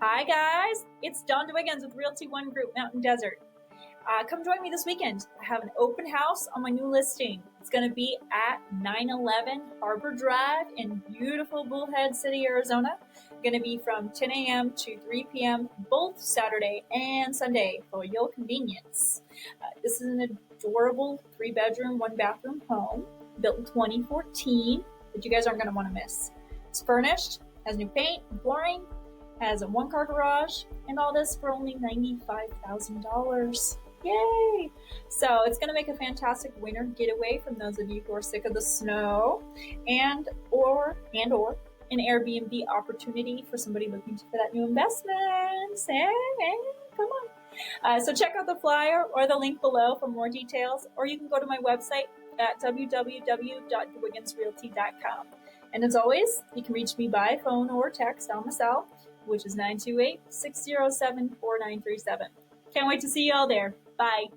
Hi guys, it's Dawn DeWiggins with Realty One Group Mountain Desert. Come join me this weekend. I have an open house on my new listing. It's going to be at 911 Harbor Drive in beautiful Bullhead City, Arizona. Going to be from 10 a.m. to 3 p.m. both Saturday and Sunday for your convenience. This is an adorable 3-bedroom, 1-bathroom home built in 2014 that you guys aren't going to want to miss. It's furnished, has new paint, flooring, has a 1-car garage, and all this for only $95,000. Yay! So it's going to make a fantastic winter getaway from those of you who are sick of the snow, and or an Airbnb opportunity for somebody looking for that new investment. Hey, come on. So check out the flyer or the link below for more details, or you can go to my website at www.dewigginsrealty.com. And as always, you can reach me by phone or text on my cell, which is 928-607-4937. Can't wait to see you all there. Bye.